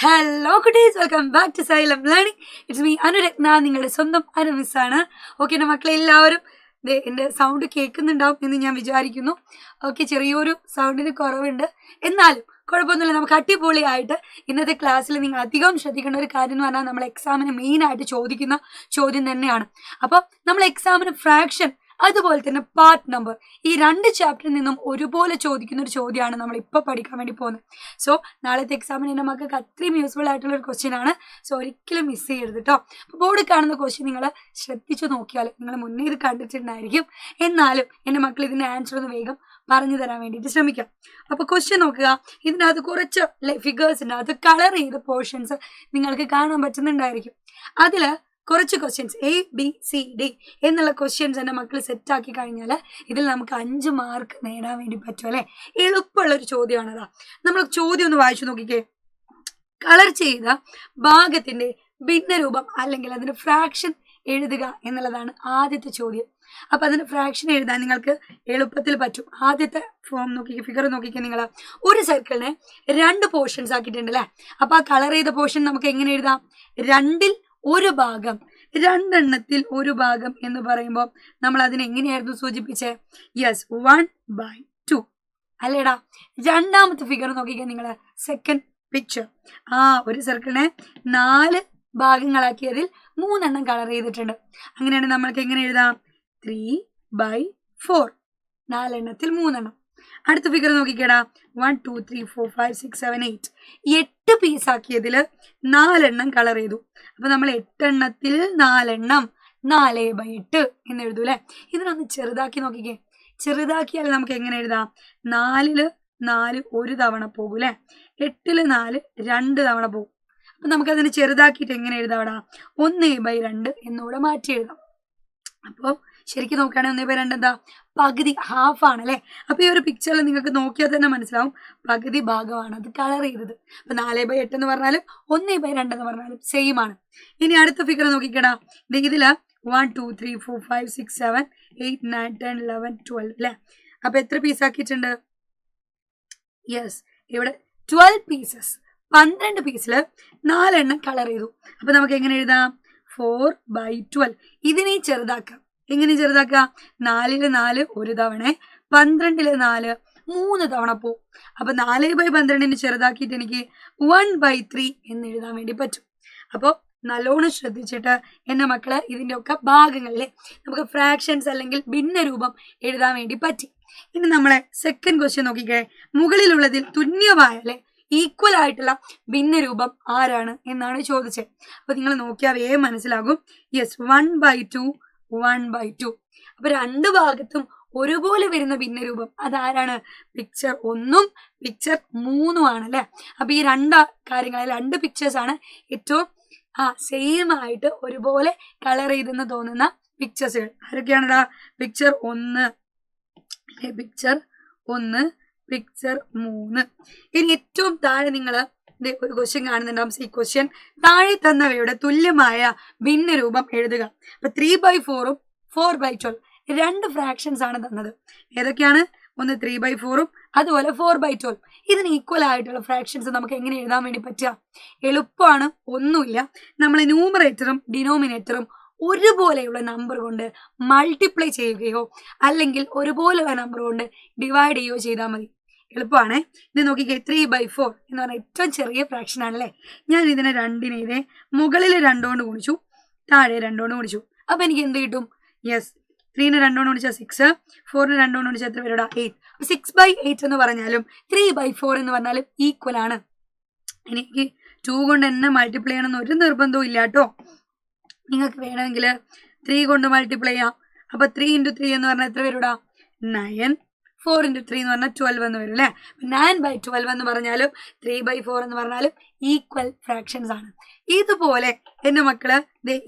Hello കുട്ടീസ്, welcome back to Xylem learning. It's me Anuratna, നിങ്ങളുടെ സ്വന്തം അനു മിസ്സാണ്. ഓക്കെ, മക്കളെ എല്ലാവരും എൻ്റെ സൗണ്ട് കേൾക്കുന്നുണ്ടാവും എന്ന് ഞാൻ വിചാരിക്കുന്നു. ഓക്കെ, ചെറിയൊരു സൗണ്ടിന് കുറവുണ്ട്, എന്നാലും കുഴപ്പമൊന്നുമില്ല. നമുക്ക് അടിപൊളിയായിട്ട് ഇന്നത്തെ ക്ലാസ്സിൽ നിങ്ങൾ അധികം ശ്രദ്ധിക്കേണ്ട ഒരു കാര്യം എന്ന് പറഞ്ഞാൽ നമ്മൾ എക്സാമിന് മെയിനായിട്ട് ചോദിക്കുന്ന ചോദ്യം തന്നെയാണ്. അപ്പം നമ്മൾ എക്സാമിന് ഫ്രാക്ഷൻ അതുപോലെ തന്നെ പാർട്ട് നമ്പർ ഈ രണ്ട് ചാപ്റ്ററിൽ നിന്നും ഒരുപോലെ ചോദിക്കുന്ന ഒരു ചോദ്യമാണ് നമ്മൾ ഇപ്പോൾ പഠിക്കാൻ വേണ്ടി പോകുന്നത്. സോ നാളത്തെ എക്സാമിന് എൻ്റെ മക്കൾക്ക് അത്രയും യൂസ്ഫുൾ ആയിട്ടുള്ള ഒരു ക്വസ്റ്റ്യൻ ആണ്. സോ ഒരിക്കലും മിസ് ചെയ്യരുത് കേട്ടോ. അപ്പോൾ ബോർഡിൽ കാണുന്ന ക്വസ്റ്റ്യൻ നിങ്ങൾ ശ്രദ്ധിച്ചു നോക്കിയാൽ നിങ്ങൾ മുന്നേ ഇത് കണ്ടിട്ടുണ്ടായിരിക്കും, എന്നാലും എൻ്റെ മക്കൾ ഇതിൻ്റെ ആൻസർ ഒന്ന് വേഗം പറഞ്ഞു തരാൻ വേണ്ടിയിട്ട് ശ്രമിക്കാം. അപ്പോൾ ക്വസ്റ്റ്യൻ നോക്കുക. ഇതിനകത്ത് കുറച്ച് ഫിഗേഴ്സ് ഉണ്ട്, അത് കളർ ചെയ്ത പോർഷൻസ് നിങ്ങൾക്ക് കാണാൻ പറ്റുന്നുണ്ടായിരിക്കും. അതിൽ കുറച്ച് ക്വസ്റ്റ്യൻസ് ABCD എന്നുള്ള ക്വസ്റ്റ്യൻസ് എൻ്റെ മക്കൾ സെറ്റാക്കി കഴിഞ്ഞാൽ ഇതിൽ നമുക്ക് 5 മാർക്ക് നേടാൻ വേണ്ടി പറ്റും അല്ലേ. എളുപ്പമുള്ളൊരു ചോദ്യമാണതാ. നമ്മൾ ചോദ്യം ഒന്ന് വായിച്ചു നോക്കിക്കേ. കളർ ചെയ്ത ഭാഗത്തിന്റെ ഭിന്നരൂപം അല്ലെങ്കിൽ അതിന്റെ ഫ്രാക്ഷൻ എഴുതുക എന്നുള്ളതാണ് ആദ്യത്തെ ചോദ്യം. അപ്പൊ അതിന്റെ ഫ്രാക്ഷൻ എഴുതാൻ നിങ്ങൾക്ക് എളുപ്പത്തിൽ പറ്റും. ആദ്യത്തെ ഫോം നോക്കിക്കേ, ഫിഗർ നോക്കിക്കേ. നിങ്ങൾ ഒരു സർക്കിളിനെ 2 പോർഷൻസ് ആക്കിയിട്ടുണ്ട് അല്ലേ. അപ്പൊ ആ കളർ ചെയ്ത പോർഷൻ നമുക്ക് എങ്ങനെ എഴുതാം? 2ൽ ഒരു ഭാഗം, 2 എണ്ണത്തിൽ ഒരു ഭാഗം എന്ന് പറയുമ്പോൾ നമ്മൾ അതിനെ എങ്ങനെയായിരുന്നു സൂചിപ്പിച്ചേ? യെസ്, 1/2 അല്ലേടാ. രണ്ടാമത്തെ ഫിഗർ നോക്കിക്കാൻ നിങ്ങൾ, സെക്കൻഡ് പിക്ചർ. ഒരു സർക്കിളിനെ 4 ഭാഗങ്ങളാക്കിയതിൽ 3 എണ്ണം കളർ ചെയ്തിട്ടുണ്ട്. അങ്ങനെയാണെങ്കിൽ നമ്മൾക്ക് എങ്ങനെ എഴുതാം? 3/4, 4 എണ്ണത്തിൽ 3 എണ്ണം. അടുത്ത ഫിഗർ നോക്കിക്കേടാ, 1 2 3 4 5 6 7 8 8 പീസാക്കിയതിൽ 4 എണ്ണം കളർ ചെയ്തു. അപ്പൊ നമ്മൾ 8 എണ്ണത്തിൽ 4 എണ്ണം 4/8 എന്ന് എഴുതൂ അല്ലെ. ഇതിനൊന്ന് ചെറുതാക്കി നോക്കിക്കേ. ചെറുതാക്കിയാൽ നമുക്ക് എങ്ങനെ എഴുതാം? 4ൽ 4 ഒരു തവണ പോകും അല്ലെ. 8ൽ 4 2 തവണ പോകും. അപ്പൊ നമുക്കതിന് ചെറുതാക്കിയിട്ട് എങ്ങനെ എഴുതാം? 1/2 എന്നൂടെ മാറ്റി എഴുതാം. അപ്പോൾ ശരിക്കും നോക്കുകയാണെങ്കിൽ 1/2 എന്താ? പകുതി, ഹാഫ് ആണ് അല്ലേ. അപ്പൊ ഈ ഒരു പിക്ചറിൽ നിങ്ങൾക്ക് നോക്കിയാൽ തന്നെ മനസ്സിലാവും പകുതി ഭാഗമാണ് അത് കളർ ചെയ്തത്. അപ്പൊ 4/8 എന്ന് പറഞ്ഞാലും 1/2 എന്ന് പറഞ്ഞാലും സെയിം ആണ്. ഇനി അടുത്ത ഫിഗർ നോക്കിക്കടാ. ഇതില് 1 2 3 4 5 6 7 8 9 10 11 12 അല്ലെ. അപ്പൊ എത്ര പീസ് ആക്കിയിട്ടുണ്ട്? യെസ്, ഇവിടെ 12 പീസസ്. 12 പീസില് 4 എണ്ണം കളർ ചെയ്തു. അപ്പൊ നമുക്ക് എങ്ങനെ എഴുതാം? 4/12. ഇതിനെ ചെറുതാക്കാം. എങ്ങനെ ചെറുതാക്കുക? 4ൽ 4 ഒരു തവണ, 12ൽ 4 3 തവണ പോകും. അപ്പൊ 4/12 ചെറുതാക്കിയിട്ട് എനിക്ക് 1/3 എന്ന് എഴുതാൻ വേണ്ടി പറ്റും. അപ്പോൾ നല്ലോണം ശ്രദ്ധിച്ചിട്ട് എൻ്റെ മക്കള് ഇതിൻ്റെ ഒക്കെ ഭാഗങ്ങളിലെ നമുക്ക് ഫ്രാക്ഷൻസ് അല്ലെങ്കിൽ ഭിന്നരൂപം എഴുതാൻ വേണ്ടി പറ്റി. ഇനി നമ്മളെ സെക്കൻഡ് ക്വസ്റ്റ്യൻ നോക്കിക്കേ. മുകളിലുള്ളതിൽ തുല്യമായ അല്ലെ ഈക്വൽ ആയിട്ടുള്ള ഭിന്നരൂപം ആരാണ് എന്നാണ് ചോദിച്ചത്. അപ്പൊ നിങ്ങൾ നോക്കിയാൽ വേഗം മനസ്സിലാകും. യെസ്, 1/2 1/2. അപ്പൊ 2 ഭാഗത്തും ഒരുപോലെ വരുന്ന ഭിന്നരൂപം അതാരാണ്? പിക്ചർ 1ഉം പിക്ചർ 3ഉം ആണ് അല്ലെ. അപ്പൊ ഈ 2 കാര്യങ്ങൾ, 2 പിക്ചേഴ്സ് ആണ് ഏറ്റവും സെയിം ആയിട്ട് ഒരുപോലെ കളർ ചെയ്തെന്ന് തോന്നുന്ന പിക്ചേഴ്സുകൾ. ആരൊക്കെയാണടാ? Picture 1, picture 1, picture 3. ഇനി ഏറ്റവും താഴെ നിങ്ങൾ ഒരു ക്വസ്റ്റ്യൻ കാണുന്നുണ്ടാവും. ഈ ക്വസ്റ്റ്യൻ താഴെ തന്നവയുടെ തുല്യമായ ഭിന്നരൂപം എഴുതുക. അപ്പൊ 3/4ഉം 4/12 2 ഫ്രാക്ഷൻസ് ആണ് തന്നത്. ഏതൊക്കെയാണ്? ഒന്ന് 3/4ഉം അതുപോലെ 4/12. ഇതിന് ഈക്വൽ ആയിട്ടുള്ള ഫ്രാക്ഷൻസ് നമുക്ക് എങ്ങനെ എഴുതാൻ വേണ്ടി പറ്റുക? എളുപ്പമാണ്, ഒന്നുമില്ല. നമ്മൾ ന്യൂമറേറ്ററും ഡിനോമിനേറ്ററും ഒരുപോലെയുള്ള നമ്പർ കൊണ്ട് മൾട്ടിപ്ലൈ ചെയ്യുകയോ അല്ലെങ്കിൽ ഒരുപോലെയുള്ള നമ്പർ കൊണ്ട് ഡിവൈഡ് ചെയ്യുകയോ ചെയ്താൽ മതി. എളുപ്പമാണ്. ഇത് നോക്കിക്കേ, 3/4 എന്ന് പറഞ്ഞാൽ ഏറ്റവും ചെറിയ ഫ്രാക്ഷൻ ആണല്ലേ. ഞാൻ ഇതിനെ 2നെ ഇതേ മുകളിൽ 2 കൊണ്ട് ഗുണിച്ചു, താഴെ 2 കൊണ്ട് ഗുണിച്ചു. അപ്പൊ എനിക്ക് എന്ത് കിട്ടും? യെസ്, 3നെ 2 കൊണ്ട് ഗുണിച്ചാൽ 6, 4നെ 2 കൊണ്ട് ഗുണിച്ചാൽ എത്ര പേരുടെ? 8. 6/8 എന്ന് പറഞ്ഞാലും 3/4 എന്ന് പറഞ്ഞാലും ഈക്വൽ ആണ്. എനിക്ക് 2 കൊണ്ട് തന്നെ മൾട്ടിപ്ലൈ ചെയ്യണമെന്ന് ഒരു നിർബന്ധവും ഇല്ല കേട്ടോ. നിങ്ങൾക്ക് വേണമെങ്കിൽ 3 കൊണ്ട് മൾട്ടിപ്ലൈ ചെയ്യാം. അപ്പൊ 3 × 3 എന്ന് പറഞ്ഞാൽ എത്ര പേരുടെ? 9. 4 × 3 എന്ന് പറഞ്ഞാൽ 12 എന്ന് വരും അല്ലേ. 9/12 എന്ന് പറഞ്ഞാലും 3/4 എന്ന് പറഞ്ഞാലും ഈക്വൽ ഫ്രാക്ഷൻസ് ആണ്. ഇതുപോലെ എൻ്റെ മക്കള്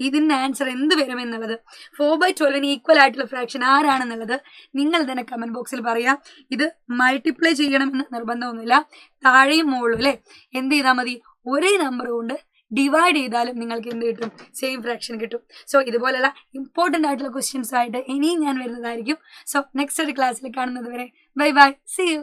ഇതിന്റെ ആൻസർ എന്ത് വരും എന്നുള്ളത്, 4/12 ഈക്വൽ ആയിട്ടുള്ള ഫ്രാക്ഷൻ ആരാണെന്നുള്ളത് നിങ്ങൾ തന്നെ കമന്റ് ബോക്സിൽ പറയാം. ഇത് മൾട്ടിപ്ലൈ ചെയ്യണമെന്ന് നിർബന്ധമൊന്നുമില്ല. താഴെയും മുകളിലും അല്ലെ എന്ത് ചെയ്താൽ മതി? ഒരേ നമ്പർ കൊണ്ട് ഡിവൈഡ് ചെയ്താലും നിങ്ങൾക്ക് എന്ത് കിട്ടും? സെയിം ഫ്രാക്ഷൻ കിട്ടും. സോ ഇതുപോലുള്ള ഇമ്പോർട്ടൻ്റ് ആയിട്ടുള്ള ക്വസ്റ്റ്യൻസ് ആയിട്ട് ഇനിയും ഞാൻ വരുന്നതായിരിക്കും. സോ നെക്സ്റ്റ് ഒരു ക്ലാസ്സിൽ കാണുന്നത് വരെ ബൈ ബൈ, സീ യു.